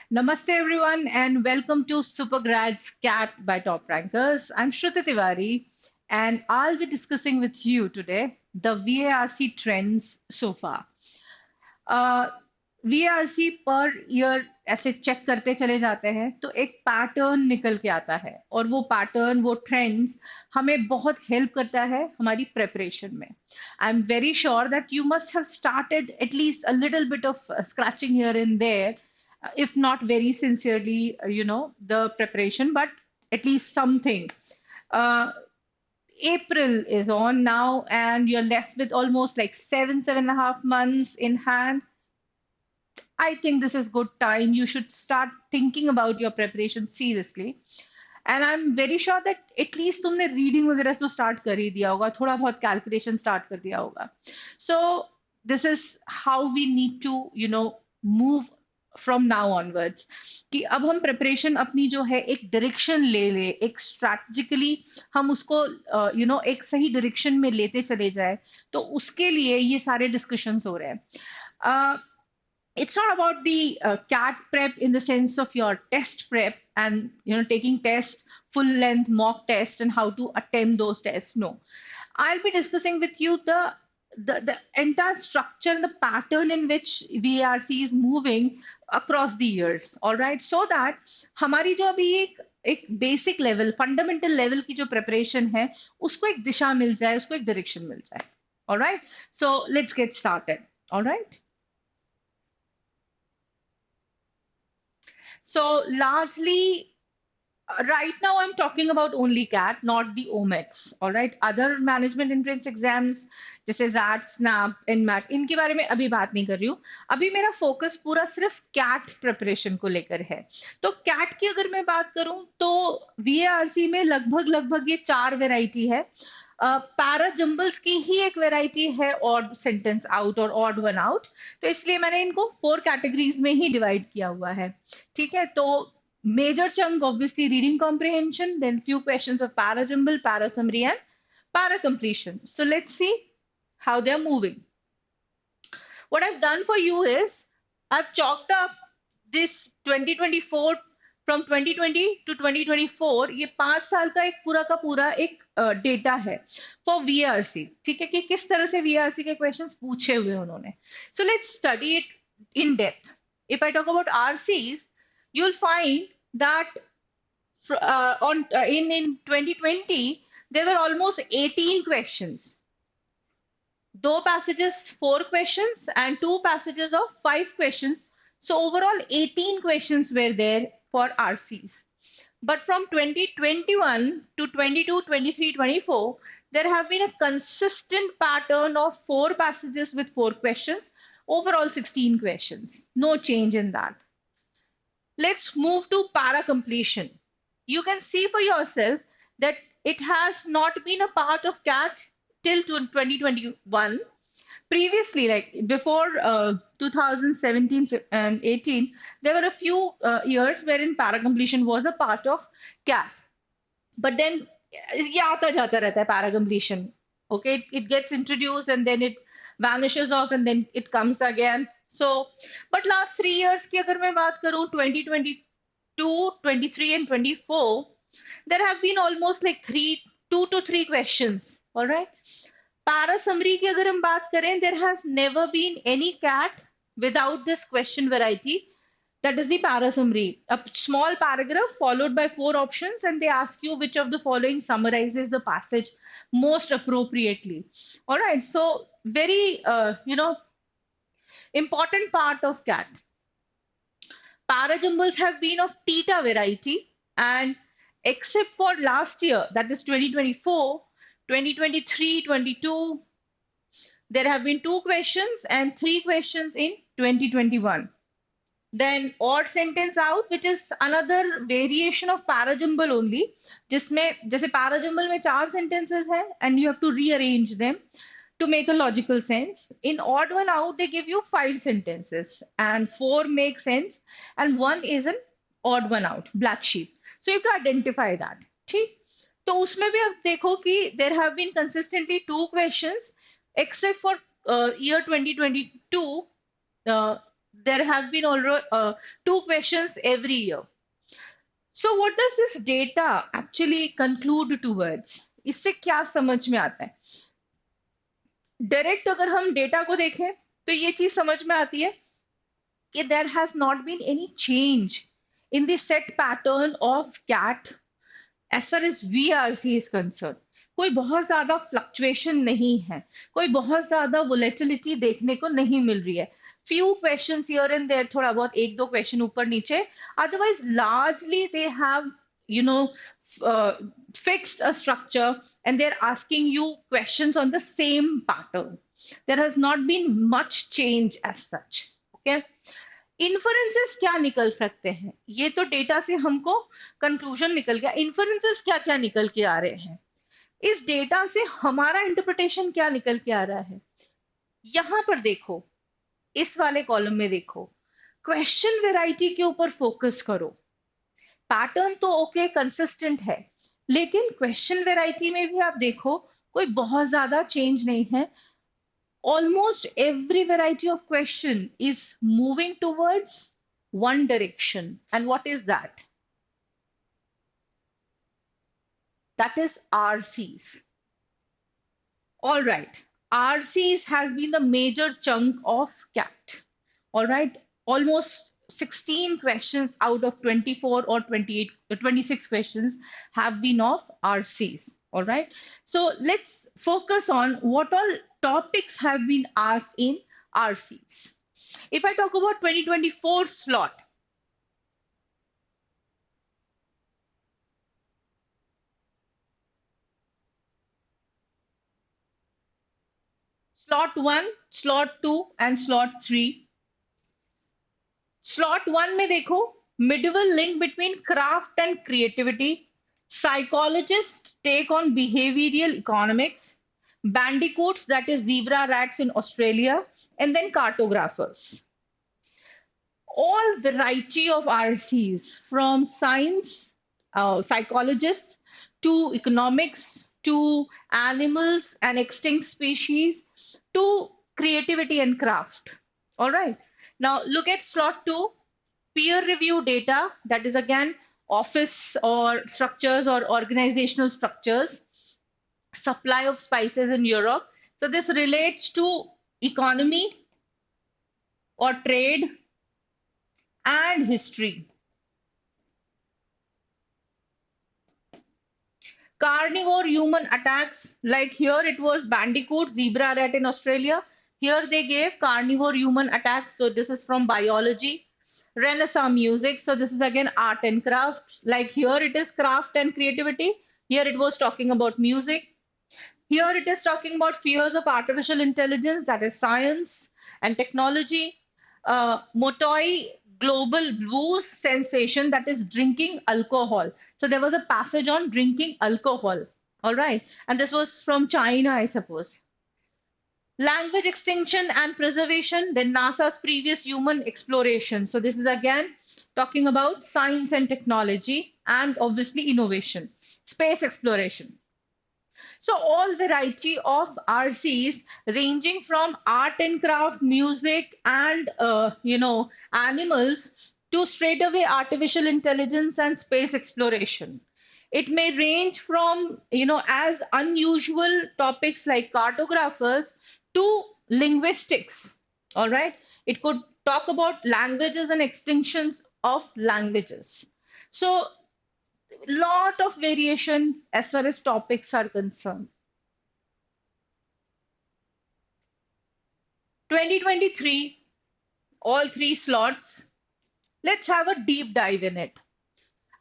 Namaste, everyone, and welcome to Supergrad's CAT by Top Rankers. I'm Shruti Tiwari, and I'll be discussing with you today the VARC trends so far. VRC per year ऐसे check करते चले जाते हैं तो एक pattern निकल के आता है और वो पैटर्न वो ट्रेंड्स हमें बहुत हेल्प करता है हमारी प्रेपरेशन में I am very sure that you must have started at least a little bit of scratching here in their if not very sincerely the preparation but at least something. uh, April is on now and you're left with almost like 7.5 months in hand. I think this is good time. You should start thinking about your preparation seriously. And I'm very sure that at least तुमने reading वगैरह तो start कर ही दिया होगा, थोड़ा बहुत calculation start कर दिया होगा. So this is how we need to, move from now onwards. कि अब हम preparation अपनी जो है एक direction ले ले, एक strategically हम उसको, एक सही direction में लेते चले जाए, तो उसके लिए ये सारे discussions हो रहे हैं. It's not about the CAT prep in the sense of your test prep and taking test full length mock test and how to attempt those tests. No, I'll be discussing with you the entire structure and the pattern in which VRC is moving across the years. All right, so that हमारी जो अभी एक basic level fundamental level की जो preparation है उसको एक दिशा मिल जाए, उसको एक डायरेक्शन मिल जाए. All right, so let's get started. All right. So largely, right now I'm talking about only CAT, not the OMETs. All right, other management entrance exams जैसे ZAT, SNAP, NMAT इनके बारे में अभी बात नहीं कर रही हूँ. अभी मेरा फोकस पूरा सिर्फ CAT प्रिपरेशन को लेकर है. तो CAT की अगर मैं बात करूँ तो VARC में लगभग लगभग ये 4 वेराइटी है. पैरा जंबल्स की ही एक वेराइटी है ऑड सेंटेंस आउट और ऑड वन आउट, तो इसलिए मैंने इनको 4 कैटेगरीज में ही डिवाइड किया हुआ है. ठीक है, तो major chunk obviously reading comprehension, then few questions of para jumble, para summary and para completion. So let's see how they're moving. What I've done for you is I've chalked up this 2024 from 2020 to 2024. ये 5 साल का एक पूरा एक data है for VRC. ठीक है, कि किस तरह से वीआरसी के क्वेश्चंस पूछे हुए उन्होंने. So let's study it in depth. If I talk about RCs, you'll find that in 2020 there were almost 18 questions. 2 passages 4 questions and 2 passages of 5 questions. So overall 18 questions were there for RCs. But from 2021 to 22, 23, 24, there have been a consistent pattern of 4 passages with 4 questions. Overall 16 questions. No change in that. Let's move to para completion. You can see for yourself that it has not been a part of CAT till 2021. Previously, like before 2017 and 18, there were a few years wherein para completion was a part of CAT. But then ये आता जाता रहता है para completion. Okay, it gets introduced and then it vanishes off and then it comes again. So, but last 3 years की अगर मैं बात करूँ 2022, 23 and 24, there have been almost like 2 to 3 questions. All right. Para summary की अगर हम बात करें, there has never been any CAT without this question variety. That is the para summary. A small paragraph followed by 4 options, and they ask you which of the following summarizes the passage most appropriately. All right. So very, important part of CAT. Para jumbles have been of theta variety, and except for last year, that is 2024, 2023, 22, there have been 2 questions and 3 questions in 2021. Then odd sentence out, which is another variation of parajumble only, जिसमें जैसे parajumble में 4 sentences हैं and you have to rearrange them to make a logical sense. In odd one out, they give you 5 sentences and 4 make sense and 1 is an odd one out, black sheep. So you have to identify that. ठीक, तो उसमें भी आप देखो कि there have been consistently 2 questions except for year 2022. There have been already 2 questions every year. So what does this data actually conclude towards? इससे क्या समझ में आता है? डायरेक्ट अगर हम डेटा को देखें तो ये चीज समझ में आती है कि there has not been any change in the set pattern of cat as far as VRC is concerned. कोई बहुत ज्यादा फ्लक्चुएशन नहीं है, कोई बहुत ज्यादा वोलेटिलिटी देखने को नहीं मिल रही है. Few questions here and there, थोड़ा बहुत एक दो क्वेश्चन ऊपर नीचे, otherwise largely they have you know fixed a structure and they're asking you questions on the same pattern. There has not been much change as such. Okay. Inferences क्या निकल सकते हैं? ये तो डेटा से हमको कंक्लूजन निकल गया. इन्फरेंसेस क्या क्या निकल के आ रहे हैं? इस डेटा से हमारा इंटरप्रिटेशन क्या निकल के आ रहा है? यहां पर देखो, इस वाले कॉलम में देखो, क्वेश्चन वैरायटी के ऊपर फोकस करो. पैटर्न तो ओके कंसिस्टेंट है, लेकिन क्वेश्चन वैरायटी में भी आप देखो कोई बहुत ज्यादा चेंज नहीं है. Almost every variety of question is moving towards one direction. And what is that? That is RCs. All right. RCs has been the major chunk of CAT. All right. Almost 16 questions out of 24 or 28, 26 questions have been of RCs. All right. So let's focus on what all topics have been asked in RCs. If I talk about 2024 slot, slot 1, slot 2 and slot 3. Slot 1 में देखो, medieval link between craft and creativity, psychologists take on behavioral economics, bandicoots, that is zebra rats in Australia, and then cartographers. All variety of RCs from science, psychologists to economics to animals and extinct species to creativity and craft. All right. Now look at slot 2, peer review data, that is again office or structures or organizational structures, supply of spices in Europe. So this relates to economy or trade and history. Carnivore human attacks, like here it was bandicoot, zebra rat in Australia. Here they gave carnivore human attacks. So this is from biology. Renaissance music. So this is again art and craft. Like here it is craft and creativity. Here it was talking about music. Here it is talking about fears of artificial intelligence, that is science and technology. Motoi global blues sensation, that is drinking alcohol. So there was a passage on drinking alcohol. All right. And this was from China, I suppose. Language extinction and preservation, then NASA's previous human exploration. So this is again talking about science and technology and obviously innovation, space exploration. So all variety of RCs ranging from art and craft, music, and animals to straight away artificial intelligence and space exploration. It may range from as unusual topics like cartographers to linguistics. All right, it could talk about languages and extinctions of languages. So lot of variation as far as topics are concerned. 2023, all 3 slots. Let's have a deep dive in it.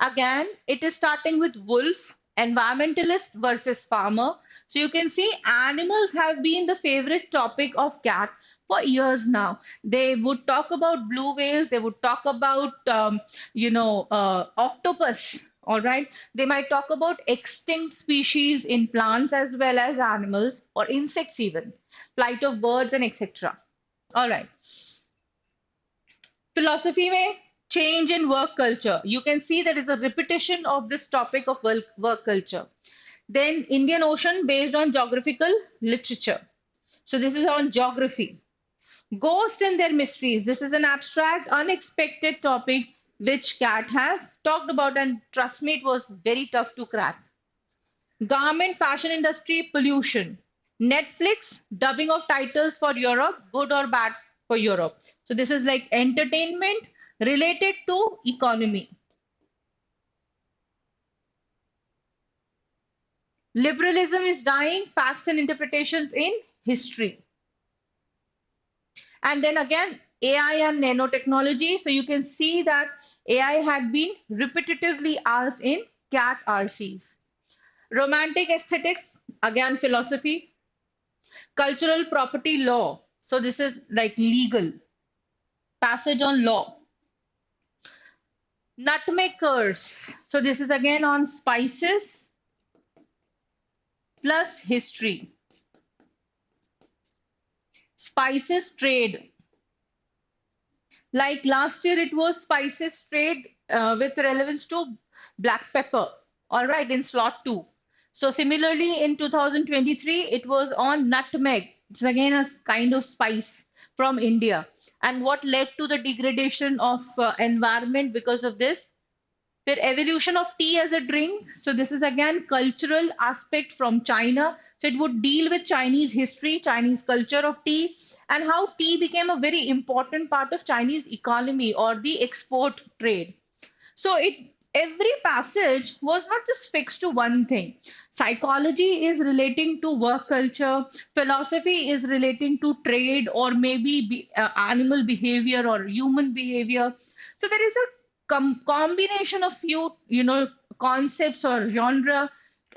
Again, it is starting with wolf, environmentalist versus farmer. So you can see animals have been the favorite topic of CAT for years now. They would talk about blue whales, they would talk about, octopus. All right. They might talk about extinct species in plants as well as animals or insects, even flight of birds and etc. All right. Philosophy में change in work culture. You can see there is a repetition of this topic of work culture. Then Indian Ocean based on geographical literature. So this is on geography. Ghost and their mysteries. This is an abstract, unexpected topic which Cat has talked about, and trust me, it was very tough to crack. Garment, fashion industry, pollution. Netflix, dubbing of titles for Europe, good or bad for Europe. So this is like entertainment related to economy. Liberalism is dying, facts and interpretations in history. And then again, AI and nanotechnology. So you can see that AI had been repetitively asked in CAT RCs. Romantic aesthetics, again, philosophy. Cultural property law. So this is like legal. Passage on law. Nutmeg curse. So this is again on spices plus history. Spices trade. Like last year, it was spices trade with relevance to black pepper. All right, in slot two. So similarly, in 2023, it was on nutmeg. It's again a kind of spice from India. And what led to the degradation of environment because of this? Their evolution of tea as a drink. So this is again cultural aspect from China. So it would deal with Chinese history, Chinese culture of tea, and how tea became a very important part of Chinese economy or the export trade. So it every passage was not just fixed to one thing. Psychology is relating to work culture, philosophy is relating to trade or maybe animal behavior or human behavior. So there is a combination of few, concepts or genre,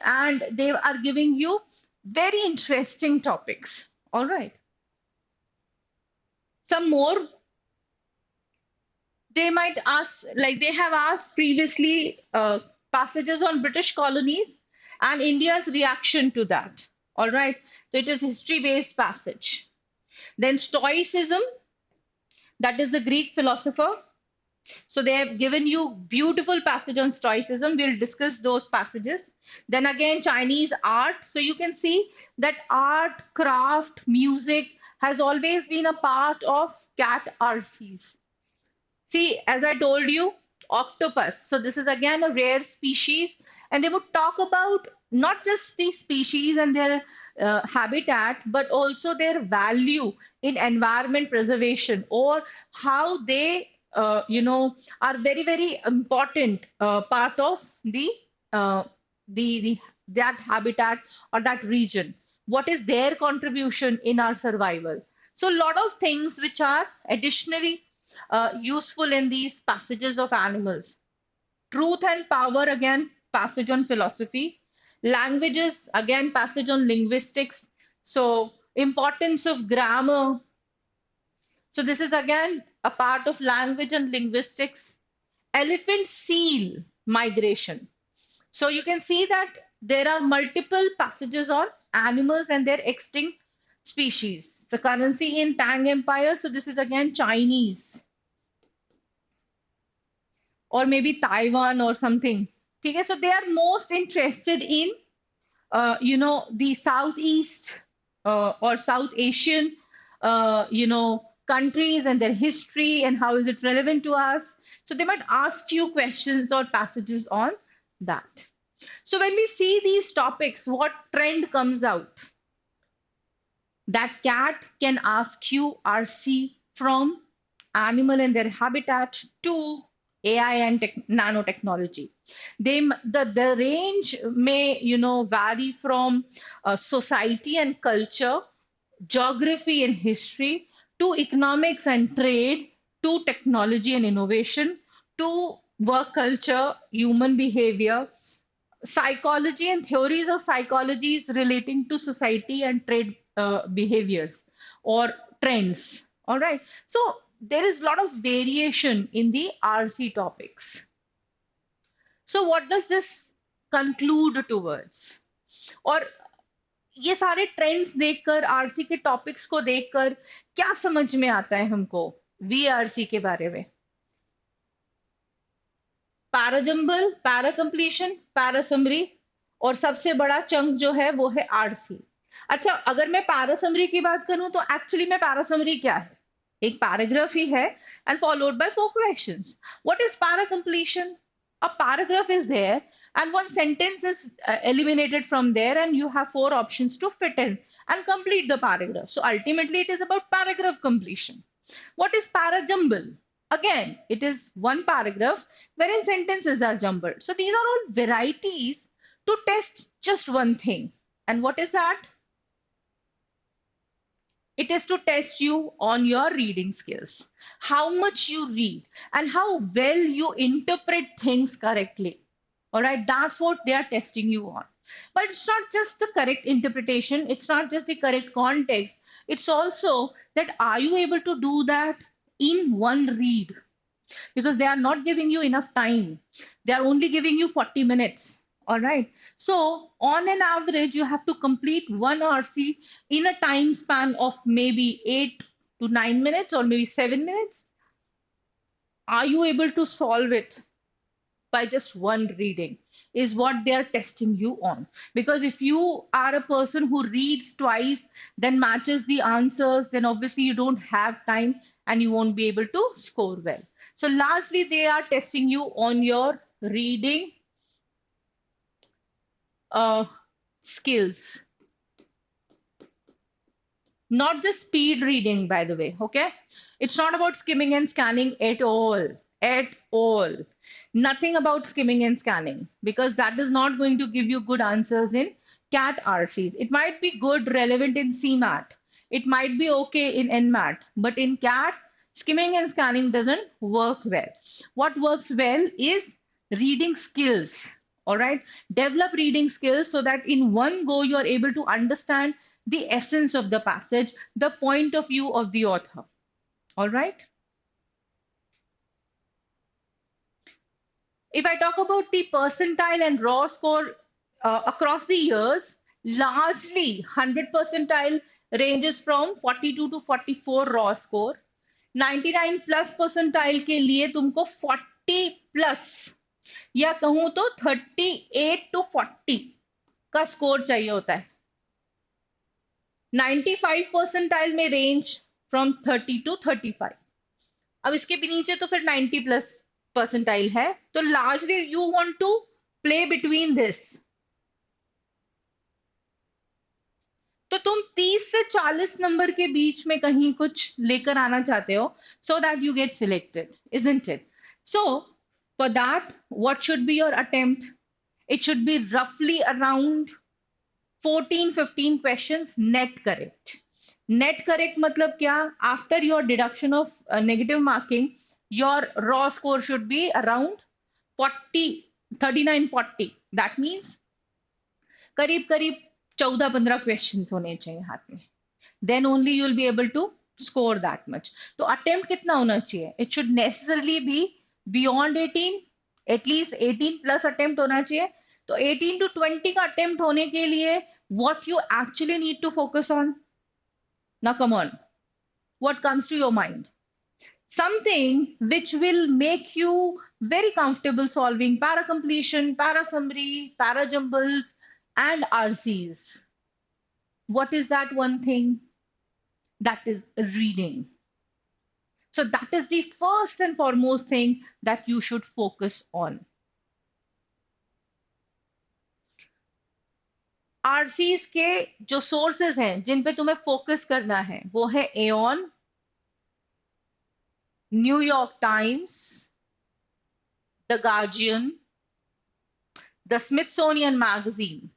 and they are giving you very interesting topics. All right. Some more they might ask, like they have asked previously, passages on British colonies and India's reaction to that. All right. So it is history based passage. Then Stoicism, that is the Greek philosopher. So they have given you beautiful passage on Stoicism. We'll discuss those passages. Then again, Chinese art. So you can see that art, craft, music has always been a part of CAT RCs. See, as I told you, octopus. So this is again a rare species, and they would talk about not just the species and their habitat, but also their value in environment preservation or how they, are very, very important part of uh, the that habitat or that region. What is their contribution in our survival? So a lot of things which are additionally useful in these passages of animals. Truth and power, again, passage on philosophy. Languages, again, passage on linguistics. So, importance of grammar. So, this is again a part of language and linguistics. Elephant seal migration. So, you can see that there are multiple passages on animals and their extinct species. The currency in Tang Empire. So, this is again Chinese or maybe Taiwan or something. Okay, so they are most interested in, the Southeast or South Asian, countries and their history and how is it relevant to us. So they might ask you questions or passages on that. So when we see these topics, what trend comes out? That cat can ask you RC from animal and their habitat to AI and nanotechnology. The range may vary from society and culture, geography and history to economics and trade to technology and innovation to work culture, human behavior, psychology and theories of psychologies relating to society and trade behaviors or trends. All right. So there is a lot of variation in the RC topics. So what does this conclude towards? और ये सारे trends देखकर RC के topics को देखकर क्या समझ में आता है हमको वीआरसी के बारे में? Parajumble, para completion, para summary और सबसे बड़ा चंक जो है वो है आरसी. अच्छा, अगर मैं पैरा समरी की बात करूं तो एक्चुअली में पैरा समरी क्या है? एक पैराग्राफ ही है and followed by four questions. What is para completion? A paragraph is there and one sentence is eliminated from there, and you have four options to fit in and complete the paragraph. So ultimately it is about paragraph completion. What is para jumble? Again, it is one paragraph wherein sentences are jumbled. So these are all varieties to test just one thing. And what is that? It is to test you on your reading skills, how much you read, and how well you interpret things correctly. All right, that's what they are testing you on. But it's not just the correct interpretation, it's not just the correct context, it's also that are you able to do that in one read? Because they are not giving you enough time. They are only giving you 40 minutes. All right. So, on an average, you have to complete one RC in a time span of maybe 8 to 9 minutes or maybe 7 minutes. Are you able to solve it by just one reading? Is what they are testing you on. Because if you are a person who reads twice, then matches the answers, then obviously you don't have time and you won't be able to score well. So largely they are testing you on your reading uh, skills, not just speed reading, by the way. Okay, it's not about skimming and scanning at all, at all. Nothing about skimming and scanning, because that is not going to give you good answers in CAT RCs. It might be good, relevant in CMAT, it might be okay in NMAT, but in CAT, skimming and scanning doesn't work well. What works well is reading skills. All right, develop reading skills so that in one go you are able to understand the essence of the passage, the point of view of the author. All right. If I talk about the percentile and raw score across the years, largely 100 percentile ranges from 42 to 44 raw score. 99 plus percentile के लिए तुमको 40 plus या कहूं तो 38 to 40 का score चाहिए होता है. 95 परसेंटाइल में रेंज फ्रॉम 30 to 35. अब इसके भी नीचे तो फिर 90 प्लस परसेंटाइल है, तो largely you want to play between this. तो तुम 30 से 40 नंबर के बीच में कहीं कुछ लेकर आना चाहते हो, so that you get selected, isn't it? So for that what should be your attempt? It should be roughly around 14-15 questions net correct. Net correct matlab kya? After your deduction of negative marking, your raw score should be around 40, 39-40. That means करीब करीब 14-15 questions होने चाहिए हाथ में. Then only you will be able to score that much. तो attempt कितना होना चाहिए? It should necessarily be beyond 18, at least 18 plus attempt होना चाहिए. तो 18 to 20 का attempt होने के लिए what you actually need to focus on? Now come on, what comes to your mind? Something which will make you very comfortable solving para completion, para summary, para jumbles, and RCs. What is that one thing? That is reading. So that is the first and foremost thing that you should focus on. RCs के जो sources हैं जिन पे तुम्हें focus करना है वो है Aeon, New York Times, The Guardian, the Smithsonian Magazine.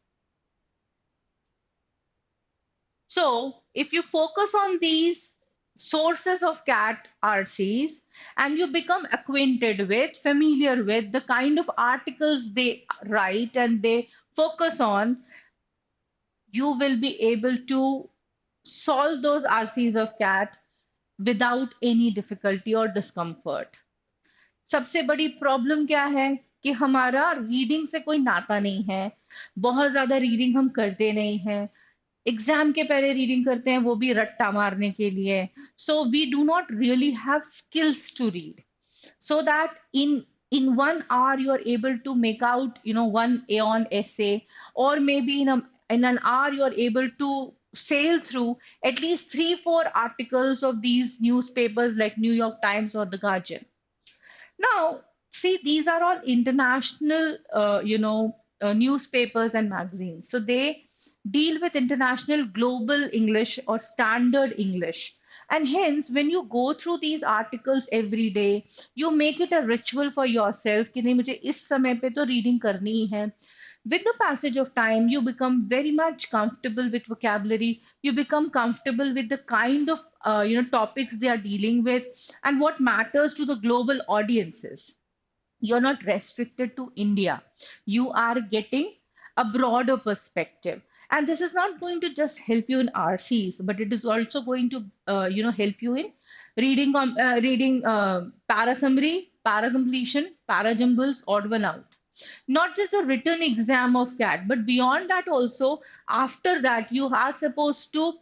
So if you focus on these sources of CAT RCs and you become acquainted with, familiar with the kind of articles they write and they focus on, you will be able to solve those RCs of CAT without any difficulty or discomfort. सबसे बड़ी problem क्या है कि हमारा reading से कोई नाता नहीं है, बहुत ज्यादा रीडिंग हम करते नहीं हैं, एग्जाम के पहले रीडिंग करते हैं वो भी रट्टा मारने के लिए. So we do not really have skills to read so that in 1 hour you are able to make out one Aeon essay, or maybe in an hour you are able to sail through at least 3 4 articles of these newspapers like New York Times or the Guardian. Now, see, these are all international, newspapers and magazines. So they deal with international global English or standard English. And hence, when you go through these articles every day, you make it a ritual for yourself कि नहीं मुझे इस समय पे तो reading करनी ही है. With the passage of time, you become very much comfortable with vocabulary. You become comfortable with the kind of topics they are dealing with and what matters to the global audiences. You're not restricted to India. You are getting a broader perspective. And this is not going to just help you in RCs, but it is also going to, help you in reading para summary, para completion, para jumbles, odd one out. Not just the written exam of CAT, but beyond that also, after that, you are supposed to,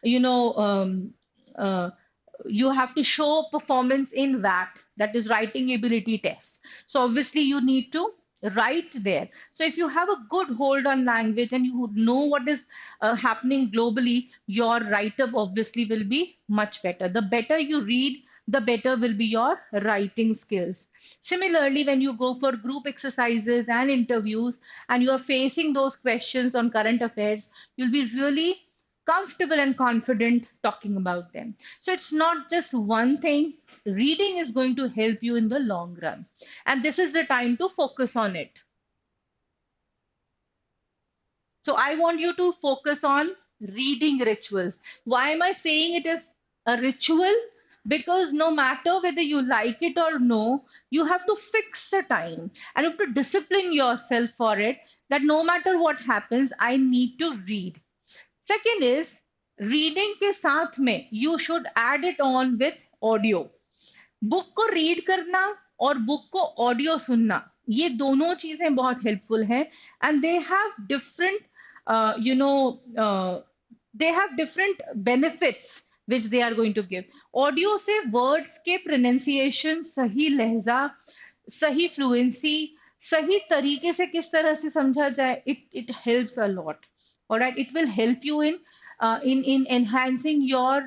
you know, uh, you have to show performance in VAT, that is writing ability test. So obviously you need to write there. So if you have a good hold on language and you know what is happening globally, your write-up obviously will be much better. The better you read, the better will be your writing skills. Similarly, when you go for group exercises and interviews and you are facing those questions on current affairs, you'll be really comfortable and confident talking about them. So it's not just one thing. Reading is going to help you in the long run. And this is the time to focus on it. So I want you to focus on reading rituals. Why am I saying it is a ritual? Because no matter whether you like it or no, you have to fix the time and you have to discipline yourself for it that no matter what happens, I need to read. Second is reading के साथ में you should add it on with audio. Book को read करना और book को audio सुनना, ये दोनों चीजें बहुत हेल्पफुल हैं. And they have different you know they have different benefits which they are going to give. Audio से वर्ड्स के प्रोनाउंसिएशन, सही लहजा, सही फ्लुएंसी, सही तरीके से किस तरह से समझा जाए, it helps a lot. Alright, it will help you in enhancing your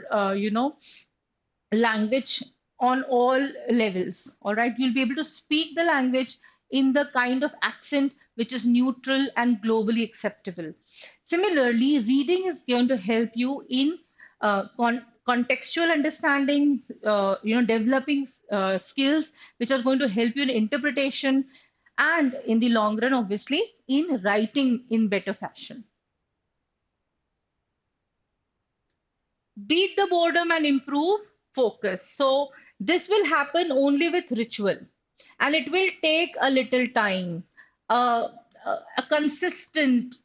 language on all levels. All right, you'll be able to speak the language in the kind of accent which is neutral and globally acceptable. Similarly, reading is going to help you in contextual understanding, developing skills which are going to help you in interpretation and in the long run, obviously, in writing in better fashion. Beat the boredom and improve focus. So this will happen only with ritual, and it will take a little time. A consistent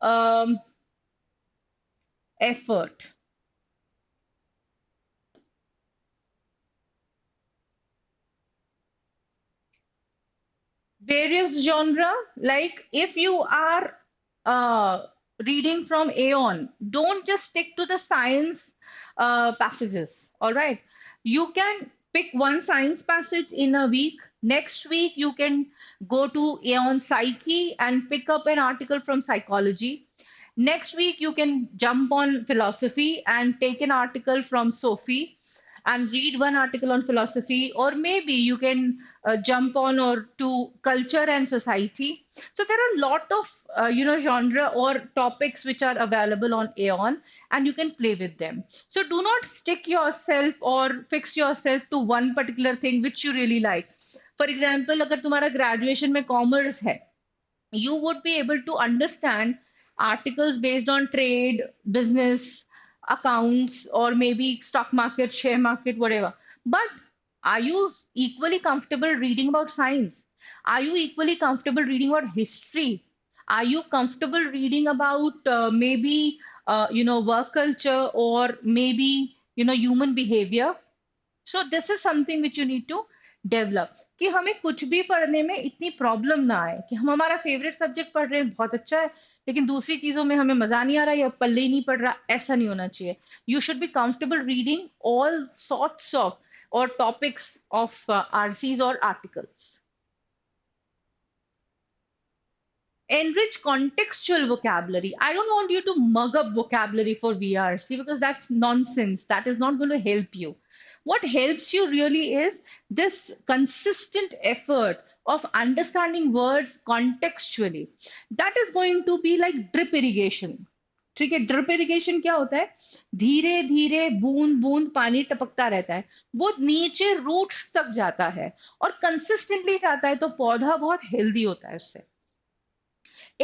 um, effort. Various genre, like if you are uh, reading from Aeon, don't just stick to the science passages. All right, you can pick one science passage in a week. Next week you can go to Aeon Psyche and pick up an article from psychology. Next week you can jump on philosophy and take an article from Sophie and read one article on philosophy, or maybe you can jump on or to culture and society. So there are a lot of genre or topics which are available on Aeon, and you can play with them. So do not stick yourself or fix yourself to one particular thing which you really like. For example, अगर तुम्हारा graduation में commerce है, you would be able to understand articles based on trade, business, accounts, or maybe stock market, share market, whatever. But are you equally comfortable reading about science? Are you equally comfortable reading about history? Are you comfortable reading about work culture or maybe human behavior? So this is something which you need to develop, कि हमें कुछ भी पढ़ने में इतनी problem ना आए कि हम हमारा फेवरेट सब्जेक्ट पढ़ रहे हैं, बहुत अच्छा है, लेकिन दूसरी चीजों में हमें मजा नहीं आ रहा या पल्ले ही नहीं पड़ रहा. ऐसा नहीं होना चाहिए. You should be comfortable reading all sorts of और टॉपिक्स ऑफ आरसीज और articles. enrich contextual vocabulary. I don't want you to mug up vocabulary for VRC because that's nonsense. That is not going to help you. What helps you really is this consistent effort of understanding words contextually. That is going to be like drip irrigation. ठीक है, drip irrigation क्या होता है? धीरे धीरे बूंद बूंद पानी टपकता रहता है, वो नीचे रूट्स तक जाता है और कंसिस्टेंटली जाता है, तो पौधा बहुत हेल्दी होता है उससे।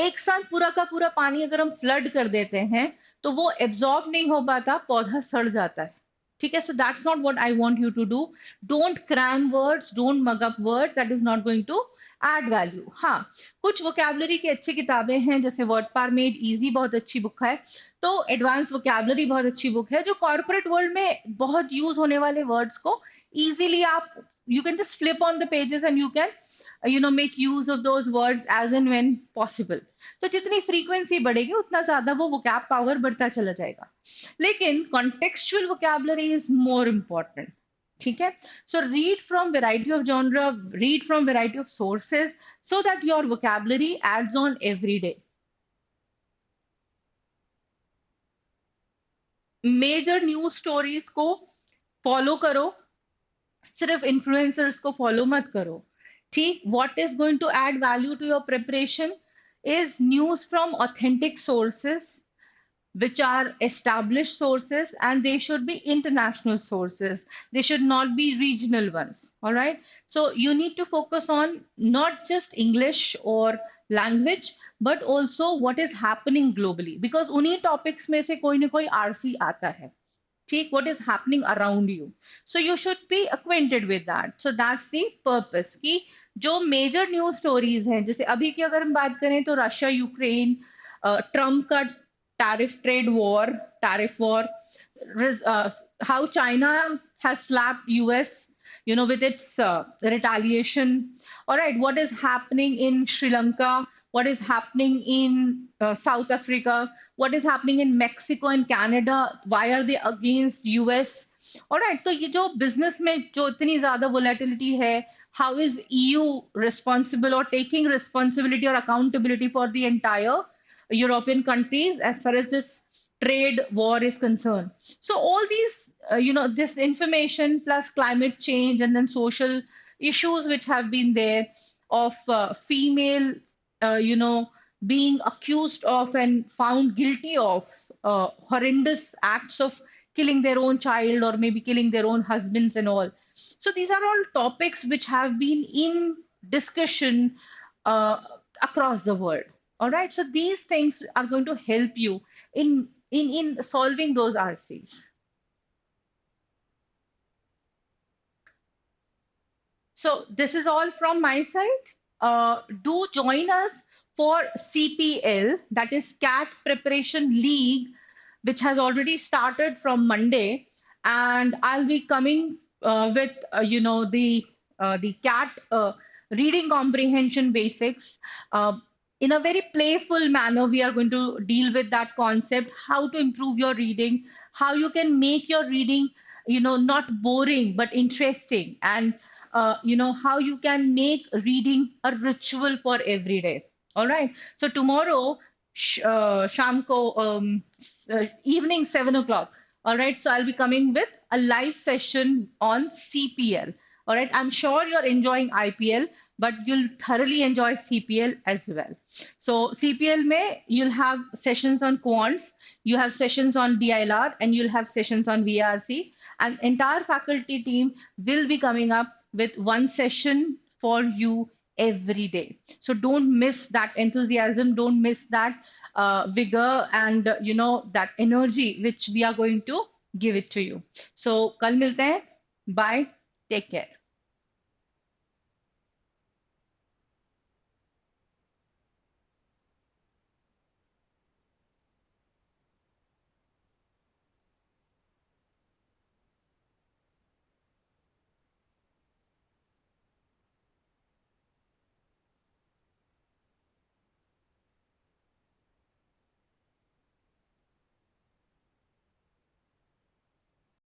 एक साथ पूरा का पूरा पानी अगर हम फ्लड कर देते हैं तो वो एब्जॉर्ब नहीं हो पाता, पौधा सड़ जाता है। ठीक है, so that's not what I want you to do. Don't cram words, don't mug up words, that is not going to add value. हाँ, कुछ वोकैबुलरी की अच्छी किताबें हैं, जैसे वर्ड पार मेड इजी बहुत अच्छी बुक है, तो एडवांस वोकैबुलरी बहुत अच्छी बुक है, जो कॉर्पोरेट वर्ल्ड में बहुत यूज होने वाले वर्ड्स को इजीली आप you can just flip on the pages and you can make use of those words as and when possible. तो जितनी फ्रीक्वेंसी बढ़ेगी उतना ज्यादा वो वोकैब पावर बढ़ता चला जाएगा, लेकिन contextual vocabulary is more important. ठीक है, so read from variety of genre, read from variety of sources, so that your vocabulary adds on every day. Major news stories को फॉलो करो, सिर्फ इन्फ्लुएंसर्स को फॉलो मत करो। ठीक, what is going to add value to your preparation is news from authentic sources, which are established sources, and they should be international sources. They should not be regional ones. All right. So you need to focus on not just English or language, but also what is happening globally. Because उन्हीं topics में से कोई ना कोई RC आता है. ठीक, what is happening around you. So you should be acquainted with that. So that's the purpose कि जो मेजर न्यूज स्टोरीज हैं, जैसे अभी की अगर हम बात करें तो रशिया यूक्रेन, ट्रम्प का tariff war, how China has slapped US, with its retaliation. All right, what is happening in Sri Lanka? What is happening in South Africa? What is happening in Mexico and Canada? Why are they against US? All right, तो ये जो business में जो इतनी ज्यादा volatility है, how is EU responsible or taking responsibility or accountability for the entire European countries as far as this trade war is concerned? So all these, this information plus climate change and then social issues which have been there of female, being accused of and found guilty of horrendous acts of killing their own child or maybe killing their own husbands and all. So these are all topics which have been in discussion uh, across the world. All right. So these things are going to help you in solving those RCs. So this is all from my side. Do join us for CPL, that is CAT Preparation League, which has already started from Monday, and I'll be coming with the CAT reading comprehension basics. In a very playful manner, we are going to deal with that concept, how to improve your reading, how you can make your reading, not boring but interesting, and how you can make reading a ritual for every day. All right. So tomorrow, sham ko, evening 7 o'clock. All right. So I'll be coming with a live session on CPL. All right. I'm sure you're enjoying IPL, but you'll thoroughly enjoy CPL as well. So CPL may you'll have sessions on quants, you have sessions on DILR, and you'll have sessions on VRC. And entire faculty team will be coming up with one session for you every day. So don't miss that enthusiasm, don't miss that vigor and that energy which we are going to give it to you. So kal milte hain. Bye. Take care.